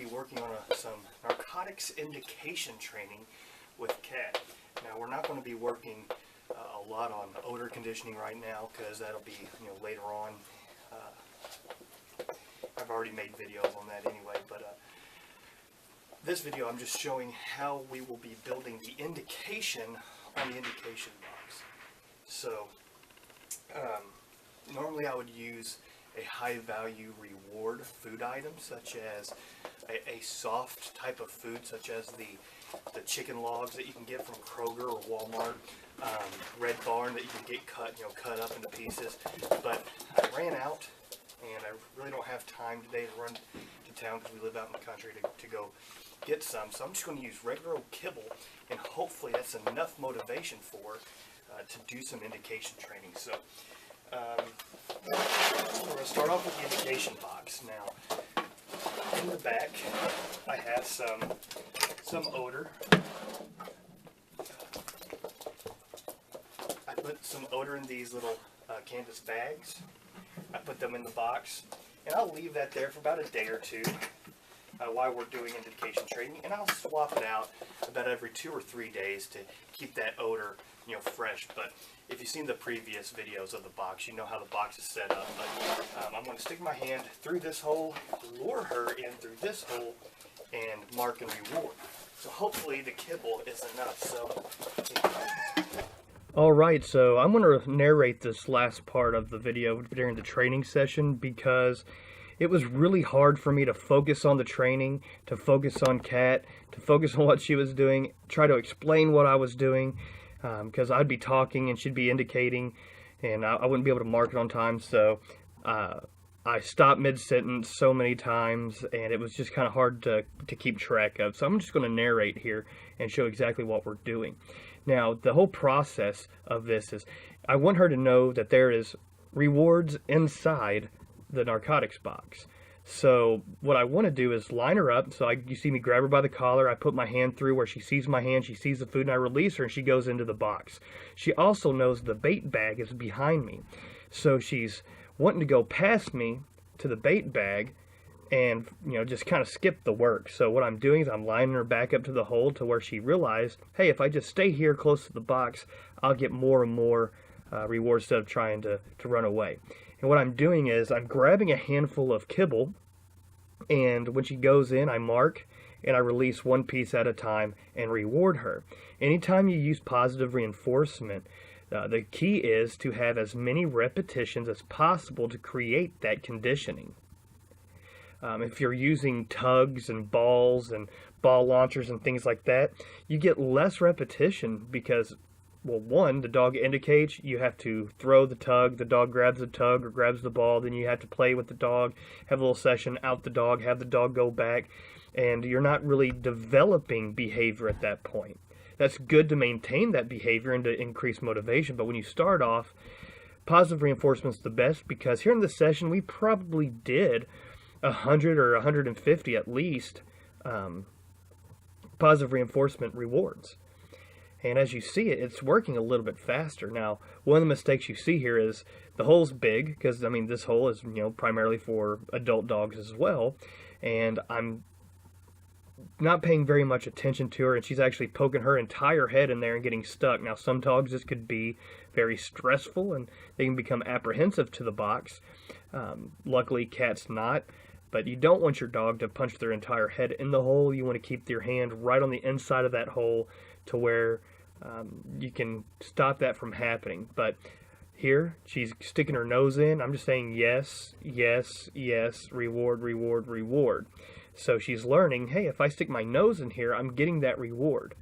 be working on some narcotics indication training with Cat. Now we're not going to be working a lot on odor conditioning right now because that'll be later on. I've already made videos on that anyway, but this video I'm just showing how we will be building the indication on the indication box. So normally I would use a high value reward food item such as a soft type of food such as the chicken logs that you can get from Kroger or Walmart, Red Barn that you can get cut up into pieces. But I ran out and I really don't have time today to run to town because we live out in the country to go get some. So I'm just going to use regular old kibble, and hopefully that's enough motivation for to do some indication training. So we're going to start off with the indication box. Now in the back I have some odor. I put some odor in these little canvas bags. I put them in the box, and I'll leave that there for about a day or two while we're doing indication training, and I'll swap it out about every 2 or 3 days to keep that odor fresh. But if you've seen the previous videos of the box, you know how the box is set up. But I'm going to stick my hand through this hole, lure her in through this hole, and mark and reward. So hopefully the kibble is enough. So alright, so I'm going to narrate this last part of the video during the training session because it was really hard for me to focus on the training, to focus on Kat, to focus on what she was doing, try to explain what I was doing, because I'd be talking and she'd be indicating, and I wouldn't be able to mark it on time. So I stopped mid-sentence so many times, and it was just kind of hard to keep track of. So I'm just going to narrate here and show exactly what we're doing. Now, the whole process of this is I want her to know that there is rewards inside the narcotics box. So what I want to do is line her up. So you see me grab her by the collar, I put my hand through where she sees my hand, she sees the food, and I release her, and she goes into the box. She also knows the bait bag is behind me. So she's wanting to go past me to the bait bag and just kind of skip the work. So what I'm doing is I'm lining her back up to the hole to where she realized, hey, if I just stay here close to the box, I'll get more and more rewards instead of trying to run away. And what I'm doing is I'm grabbing a handful of kibble, and when she goes in, I mark and I release one piece at a time and reward her. Anytime you use positive reinforcement, the key is to have as many repetitions as possible to create that conditioning. If you're using tugs and balls and ball launchers and things like that, you get less repetition because, well, one, the dog indicates, you have to throw the tug, the dog grabs the tug or grabs the ball, then you have to play with the dog, have a little session, out the dog, have the dog go back, and you're not really developing behavior at that point. That's good to maintain that behavior and to increase motivation, but when you start off, positive reinforcement is the best because here in the session we probably did 100 or 150 at least positive reinforcement rewards. And as you see it, it's working a little bit faster. Now, one of the mistakes you see here is the hole's big, because, this hole is, primarily for adult dogs as well. And I'm not paying very much attention to her, and she's actually poking her entire head in there and getting stuck. Now, some dogs, this could be very stressful, and they can become apprehensive to the box. Luckily, Cat's not. But you don't want your dog to punch their entire head in the hole. You want to keep your hand right on the inside of that hole to where you can stop that from happening. But here, she's sticking her nose in. I'm just saying yes, yes, yes, reward, reward, reward. So she's learning, hey, if I stick my nose in here, I'm getting that reward.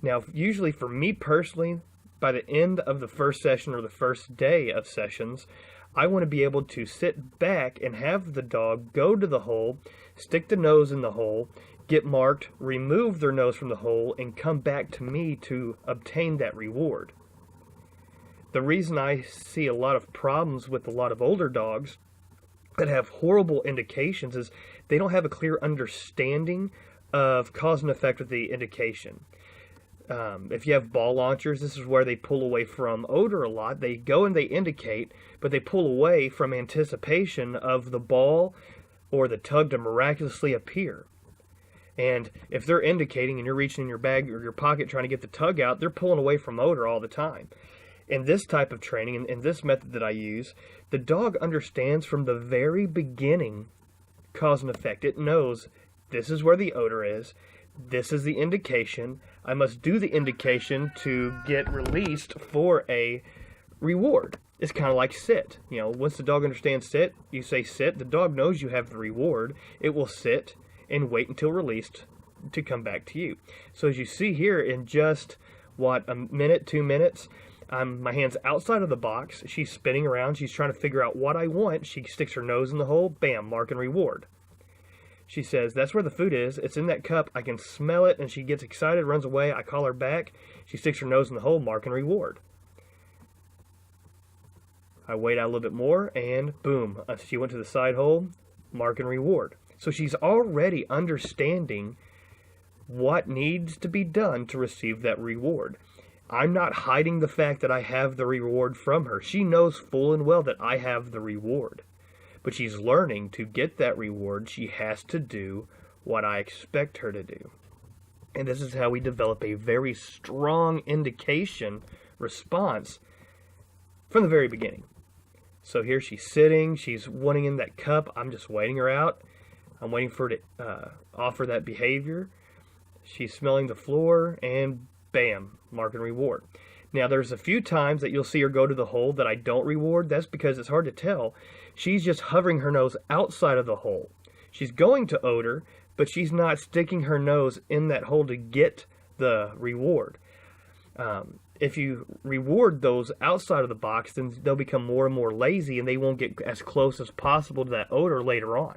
Now, usually for me personally, by the end of the first session or the first day of sessions, I want to be able to sit back and have the dog go to the hole, stick the nose in the hole, get marked, remove their nose from the hole, and come back to me to obtain that reward. The reason I see a lot of problems with a lot of older dogs that have horrible indications is they don't have a clear understanding of cause and effect with the indication. If you have ball launchers, this is where they pull away from odor a lot. They go and they indicate, but they pull away from anticipation of the ball or the tug to miraculously appear. And if they're indicating and you're reaching in your bag or your pocket trying to get the tug out, they're pulling away from odor all the time. In this type of training, in this method that I use, the dog understands from the very beginning cause and effect. It knows this is where the odor is. This is the indication. I must do the indication to get released for a reward. It's kind of like sit. Once the dog understands sit, you say sit. The dog knows you have the reward. It will sit and wait until released to come back to you. So as you see here, in just, a minute, 2 minutes, my hand's outside of the box. She's spinning around. She's trying to figure out what I want. She sticks her nose in the hole. Bam, mark and reward. She says, that's where the food is. It's in that cup. I can smell it. And she gets excited, runs away. I call her back. She sticks her nose in the hole. Mark and reward. I wait out a little bit more, and boom, she went to the side hole. Mark and reward. So she's already understanding what needs to be done to receive that reward. I'm not hiding the fact that I have the reward from her. She knows full and well that I have the reward. But she's learning to get that reward. She has to do what I expect her to do. And this is how we develop a very strong indication response from the very beginning. So here she's sitting. She's wanting in that cup. I'm just waiting her out. I'm waiting for her to offer that behavior. She's smelling the floor, and bam, mark and reward. Now, there's a few times that you'll see her go to the hole that I don't reward. That's because it's hard to tell. She's just hovering her nose outside of the hole. She's going to odor, but she's not sticking her nose in that hole to get the reward. If you reward those outside of the box, then they'll become more and more lazy, and they won't get as close as possible to that odor later on.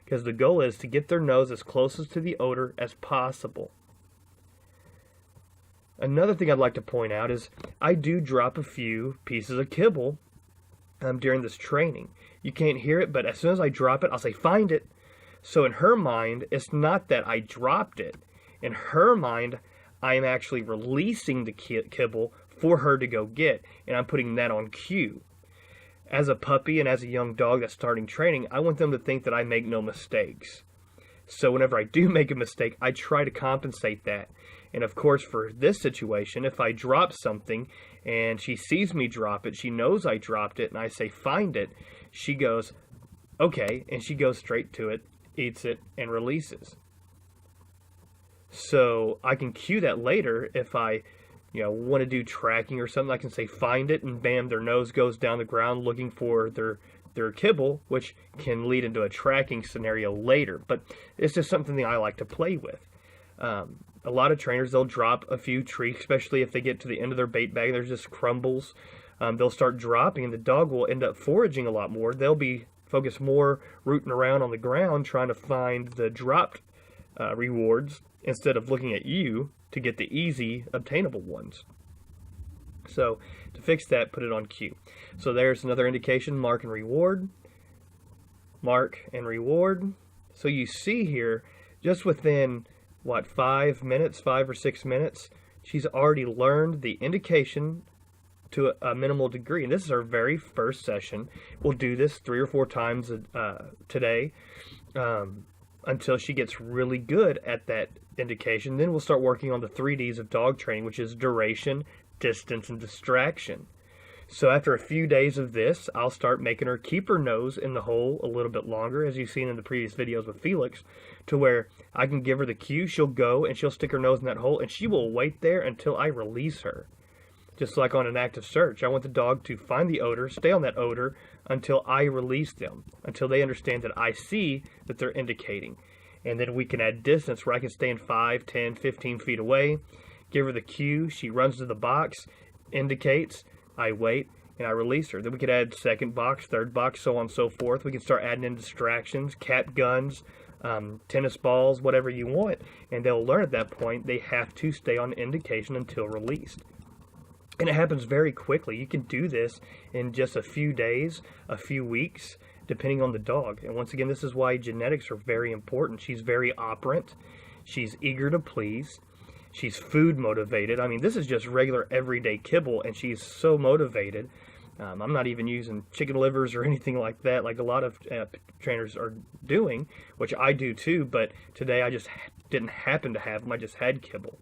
Because the goal is to get their nose as close to the odor as possible. Another thing I'd like to point out is I do drop a few pieces of kibble during this training. You can't hear it, but as soon as I drop it, I'll say, find it. So in her mind, it's not that I dropped it. In her mind, I am actually releasing the kibble for her to go get, and I'm putting that on cue. As a puppy and as a young dog that's starting training, I want them to think that I make no mistakes. So whenever I do make a mistake, I try to compensate that. And of course, for this situation, if I drop something and she sees me drop it, she knows I dropped it, and I say, find it, she goes, okay, and she goes straight to it, eats it, and releases. So I can cue that later if I want to do tracking or something. I can say, find it, and bam, their nose goes down the ground looking for their kibble, which can lead into a tracking scenario later. But it's just something that I like to play with. A lot of trainers, they'll drop a few treats, especially if they get to the end of their bait bag, there's just crumbles. They'll start dropping, and the dog will end up foraging a lot more. They'll be focused more rooting around on the ground trying to find the dropped rewards instead of looking at you to get the easy obtainable ones. So to fix that, put it on cue. So there's another indication, mark and reward. Mark and reward. So you see here, just within 5 or 6 minutes, she's already learned the indication to a minimal degree. And this is our very first session. We'll do this 3 or 4 times today until she gets really good at that indication. Then we'll start working on the 3 Ds of dog training, which is duration, distance, and distraction. So after a few days of this, I'll start making her keep her nose in the hole a little bit longer, as you've seen in the previous videos with Felix, to where I can give her the cue, she'll go and she'll stick her nose in that hole, and she will wait there until I release her. Just like on an active search, I want the dog to find the odor, stay on that odor until I release them, until they understand that I see that they're indicating. And then we can add distance where I can stand 5, 10, 15 feet away, give her the cue, she runs to the box, indicates, I wait, and I release her. Then we could add second box, third box, so on and so forth. We can start adding in distractions, cat guns, tennis balls, whatever you want. And they'll learn at that point they have to stay on indication until released. And it happens very quickly. You can do this in just a few days, a few weeks, depending on the dog. And once again, this is why genetics are very important. She's very operant. She's eager to please. She's food motivated. I mean, this is just regular everyday kibble, and she's so motivated. I'm not even using chicken livers or anything like that, like a lot of trainers are doing, which I do too. But today I just didn't happen to have them, I just had kibble.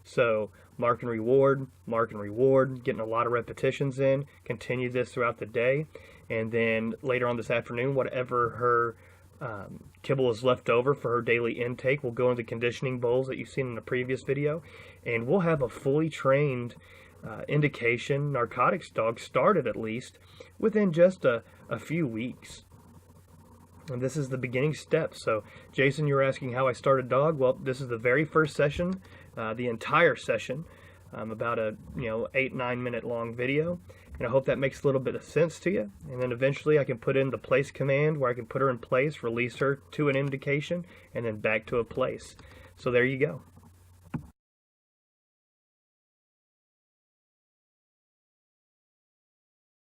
So mark and reward, getting a lot of repetitions in, continue this throughout the day, and then later on this afternoon, whatever her kibble is left over for her daily intake will go into conditioning bowls that you've seen in the previous video, and we'll have a fully trained indication narcotics dog started, at least within just a few weeks. And this is the beginning step. So Jason, you were asking how I started dog. Well, this is the very first session, the entire session, about a 8-9 minute long video, and I hope that makes a little bit of sense to you. And then eventually I can put in the place command where I can put her in place, release her to an indication, and then back to a place. So there you go.